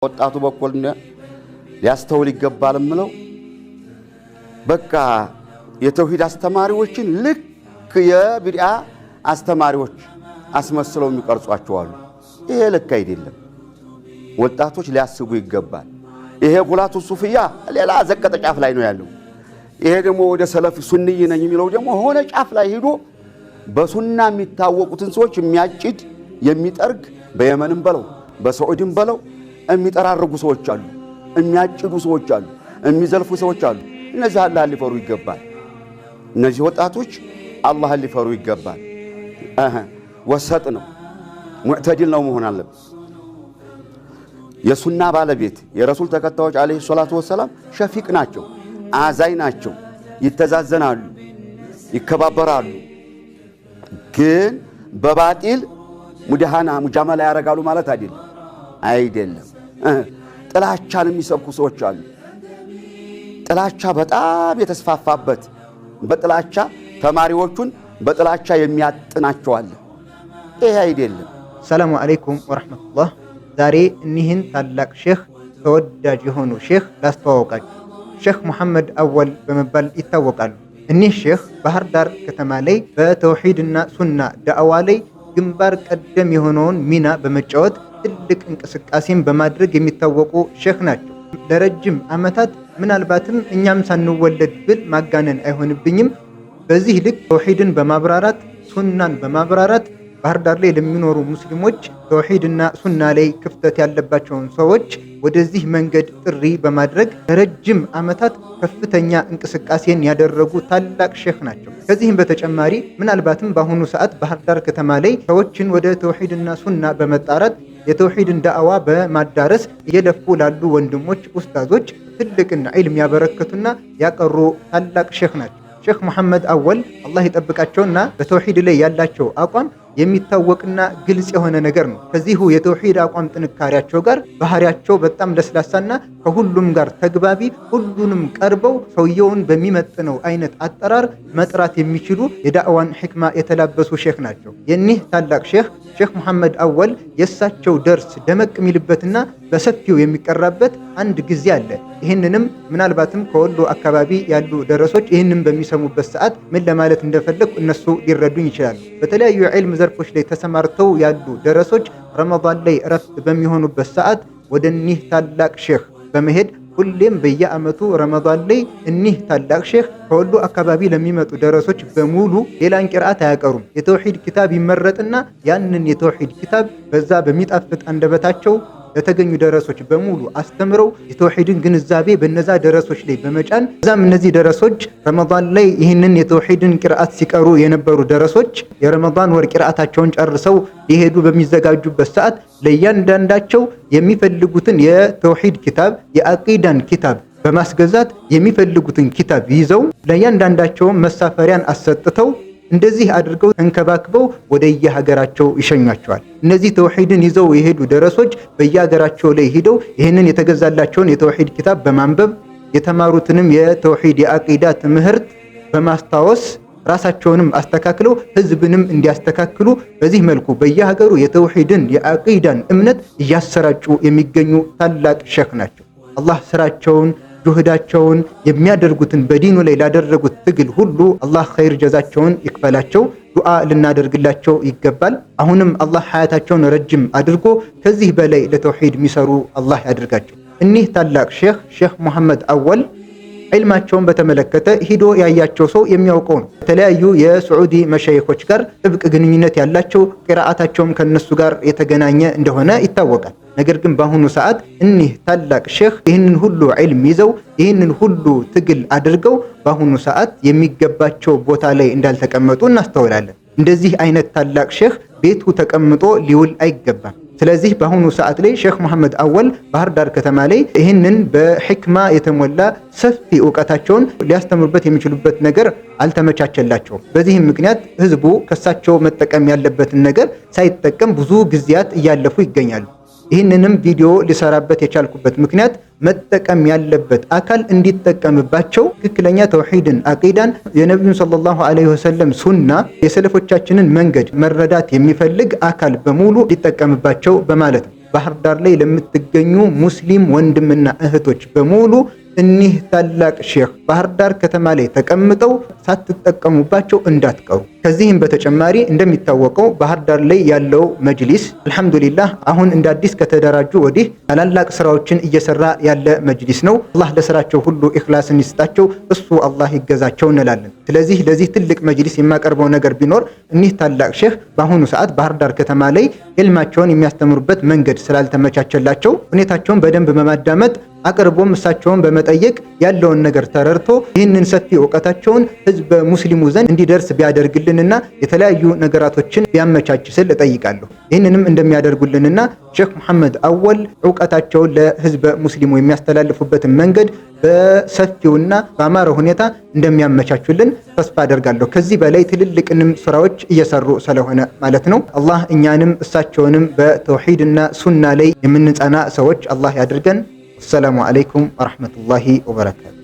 ወጣቱ በኩል ሊያስተውል ይገባል ምለው በቃ የተውሂድ አስተማሪዎችን ልክ የቢድዓ አስተማሪዎች አስመስለው የሚቀርጿቸው አሉ። ይሄ ልክ አይደለም። ወጣቶች ሊያስቡ ይገባል። ይሄ ጉላቱ ሱፊያ ሌላ ዘቀጠ ጫፍ ላይ ነው ያለው። ይሄ ደግሞ ወደ ሰለፍ ሱንይ ነኝ የሚለው ደግሞ ሆነ ጫፍ ላይ ሄዶ በሱና የሚታወቁትን ሰዎች የሚያጭድ የሚጠርግ በየመንም በለው በሳዑዲም በለው የሚጠራርጉ ሰዎች አሉ፣ የሚያጭዱ ሰዎች አሉ፣ የሚዘልፉ ሰዎች አሉ። እነዚህ አላህ ሊፈሩ ይገባል። እነዚህ ወጣቶች አላህ ሊፈሩ ይገባል። ወሰጥ ነው ሙዕተዲል ነው መሆን አለበት። የሱና ባለቤት የረሱል ተከታዮች አለይሂ ሰላቱ ወሰላም ሸፊቅ ናቸው፣ አዛይ ናቸው፣ ይተዛዘናሉ፣ ይከባበራሉ። ግን በባጢል ሙጃሃና ሙጃመላ ያረጋሉ ማለት አይደለም። ጥላቻን የሚሰብኩ ሰዎች አሉ። ጥላቻ በጣም የተስፋፋበት በጥላቻ ተማሪዎቹን በጥላቻ የሚያጥናቸው አለ። ይሄ አይደለም። ሰላሙ አለይኩም ወራህመቱላህ። ዛሬ እኒህን ታላቅ ሼህ ተወዳጅ የሆኑ ሼህ ላስተዋወቃችሁ። ሼህ መሐመድ አወል በመባል ይታወቃሉ። እኒህ ሼህ ባህር ዳር ከተማ ላይ በተውሂድና ሱና ዳዕዋ ላይ ግንባር ቀደም የሆነውን ሚና በመጫወት ትልቅ እንቅስቃሴን በማድረግ የሚታወቁ ሼህ ናቸው። ለረጅም ዓመታት ምናልባትም እኛም ሳንወለድ ብል ማጋነን አይሆንብኝም በዚህ ልክ ተውሂድን በማብራራት ሱናን በማብራራት ባህር ዳር ላይ ለሚኖሩ ሙስሊሞች ተውሂድና ሱና ላይ ክፍተት ያለባቸውን ሰዎች ወደዚህ መንገድ ጥሪ በማድረግ ለረጅም ዓመታት ከፍተኛ እንቅስቃሴን ያደረጉ ታላቅ ሼህ ናቸው። ከዚህም በተጨማሪ ምናልባትም በአሁኑ ሰዓት ባህር ዳር ከተማ ላይ ሰዎችን ወደ ተውሂድና ሱና በመጣራት የተውሂድን ዳዕዋ በማዳረስ እየለፉ ላሉ ወንድሞች ኡስታዞች ትልቅና ዒልም ያበረከቱና ያቀሩ ታላቅ ሼህ ናቸው። ሼህ መሐመድ አወል አላህ ይጠብቃቸውና በተውሂድ ላይ ያላቸው አቋም የሚታወቅና ግልጽ የሆነ ነገር ነው። ከዚሁ የተውሂድ አቋም ጥንካሬያቸው ጋር ባህሪያቸው በጣም ለስላሳና ከሁሉም ጋር ተግባቢ፣ ሁሉንም ቀርበው ሰውየውን በሚመጥነው አይነት አጠራር መጥራት የሚችሉ የዳዕዋን ሕክማ የተላበሱ ሼህ ናቸው። የኒህ ታላቅ ሼህ መሐመድ አወል የእሳቸው ደርስ ደመቅ የሚልበትና በሰፊው የሚቀራበት አንድ ጊዜ አለ። ይህንንም ምናልባትም ከወሎ አካባቢ ያሉ ደረሶች ይህንን በሚሰሙበት ሰዓት ምን ለማለት እንደፈለጉ እነሱ ሊረዱኝ ይችላሉ። በተለያዩ የዕልም ዘርፎች ላይ ተሰማርተው ያሉ ደረሶች ረመዳን ላይ እረፍት በሚሆኑበት ሰዓት ወደ እኒህ ታላቅ ሼህ በመሄድ ሁሌም በየዓመቱ ረመዳን ላይ እኒህ ታላቅ ሼህ ከወሎ አካባቢ ለሚመጡ ደረሶች በሙሉ ሌላን ቂርአት አያቀሩም። የተውሂድ ኪታብ ይመረጥና ያንን የተውሂድ ኪታብ በዛ በሚጣፍጥ አንደበታቸው ለተገኙ ደረሶች በሙሉ አስተምረው የተውሂድን ግንዛቤ በነዛ ደረሶች ላይ በመጫን እዛም እነዚህ ደረሶች ረመዳን ላይ ይህንን የተውሂድን ቂርአት ሲቀሩ የነበሩ ደረሶች የረመዳን ወር ቂርአታቸውን ጨርሰው ሊሄዱ በሚዘጋጁበት ሰዓት ለእያንዳንዳቸው የሚፈልጉትን የተውሂድ ኪታብ የአቂዳን ኪታብ በማስገዛት የሚፈልጉትን ኪታብ ይዘው ለእያንዳንዳቸው መሳፈሪያን አሰጥተው እንደዚህ አድርገው ተንከባክበው ወደ የሀገራቸው ይሸኟቸዋል። እነዚህ ተውሂድን ይዘው የሄዱ ደረሶች በየሀገራቸው ላይ ሄደው ይህንን የተገዛላቸውን የተውሂድ ኪታብ በማንበብ የተማሩትንም የተውሂድ የአቂዳ ትምህርት በማስታወስ ራሳቸውንም አስተካክለው ህዝብንም እንዲያስተካክሉ በዚህ መልኩ በየሀገሩ የተውሂድን የአቂዳን እምነት እያሰራጩ የሚገኙ ታላቅ ሼህ ናቸው። አላህ ስራቸውን ጁህዳቸውን የሚያደርጉትን በዲኑ ላይ ላደረጉት ትግል ሁሉ አላህ ኸይር ጀዛቸውን ይክፈላቸው። ዱዓ ልናደርግላቸው ይገባል። አሁንም አላህ ሐያታቸውን ረጅም አድርጎ ከዚህ በላይ ለተውሂድ የሚሰሩ አላህ ያድርጋቸው። እኒህ ታላቅ ሼህ መሐመድ አወል ዒልማቸውን በተመለከተ ሂዶ ያያቸው ሰው የሚያውቀው ነው። የተለያዩ የስዑዲ መሻይኾች ጋር ጥብቅ ግንኙነት ያላቸው ቂራአታቸውም ከነሱ ጋር የተገናኘ እንደሆነ ይታወቃል። ነገር ግን በአሁኑ ሰዓት እኒህ ታላቅ ሼህ ይህንን ሁሉ ዒልም ይዘው ይህንን ሁሉ ትግል አድርገው በአሁኑ ሰዓት የሚገባቸው ቦታ ላይ እንዳልተቀመጡ እናስተውላለን። እንደዚህ አይነት ታላቅ ሼህ ቤቱ ተቀምጦ ሊውል አይገባም። ስለዚህ በአሁኑ ሰዓት ላይ ሼህ መሐመድ አወል ባህር ዳር ከተማ ላይ ይህንን በሕክማ የተሞላ ሰፊ ዕውቀታቸውን ሊያስተምሩበት የሚችሉበት ነገር አልተመቻቸላቸውም። በዚህም ምክንያት ህዝቡ ከሳቸው መጠቀም ያለበትን ነገር ሳይጠቀም ብዙ ጊዜያት እያለፉ ይገኛሉ። ይህንንም ቪዲዮ ሊሰራበት የቻልኩበት ምክንያት መጠቀም ያለበት አካል እንዲጠቀምባቸው ትክክለኛ ተውሂድን፣ አቂዳን፣ የነቢዩን ሰለላሁ ዐለይሂ ወሰለም ሱና፣ የሰለፎቻችንን መንገድ መረዳት የሚፈልግ አካል በሙሉ ሊጠቀምባቸው በማለት ነው። ባህር ዳር ላይ ለምትገኙ ሙስሊም ወንድምና እህቶች በሙሉ እኒህ ታላቅ ሼኽ ባህር ዳር ከተማ ላይ ተቀምጠው ሳትጠቀሙባቸው እንዳትቀሩ። ከዚህም በተጨማሪ እንደሚታወቀው ባህር ዳር ላይ ያለው መጅሊስ አልሐምዱሊላህ አሁን እንደ አዲስ ከተደራጁ ወዲህ ታላላቅ ስራዎችን እየሰራ ያለ መጅሊስ ነው። አላህ ለስራቸው ሁሉ ኢኽላስን ይስጣቸው፣ እሱ አላህ ይገዛቸው እንላለን። ስለዚህ ለዚህ ትልቅ መጅሊስ የማቀርበው ነገር ቢኖር እኒህ ታላቅ ሼኽ በአሁኑ ሰዓት ባህር ዳር ከተማ ላይ ዕልማቸውን የሚያስተምሩበት መንገድ ስላልተመቻቸላቸው ሁኔታቸውን በደንብ በማዳመጥ አቅርቦም እሳቸውን በመጠየቅ ያለውን ነገር ተረድቶ ይህንን ሰፊ እውቀታቸውን ህዝበ ሙስሊሙ ዘንድ እንዲደርስ ቢያደርግልንና የተለያዩ ነገራቶችን ቢያመቻች ስል እጠይቃለሁ። ይህንንም እንደሚያደርጉልንና ሼኽ መሐመድ አወል እውቀታቸውን ለህዝበ ሙስሊሙ የሚያስተላልፉበትን መንገድ በሰፊውና በአማረ ሁኔታ እንደሚያመቻቹልን ተስፋ አደርጋለሁ። ከዚህ በላይ ትልልቅንም ስራዎች እየሰሩ ስለሆነ ማለት ነው። አላህ እኛንም እሳቸውንም በተውሂድና ሱና ላይ የምንጸና ሰዎች አላህ ያድርገን። السلام عليكم ورحمة الله وبركاته.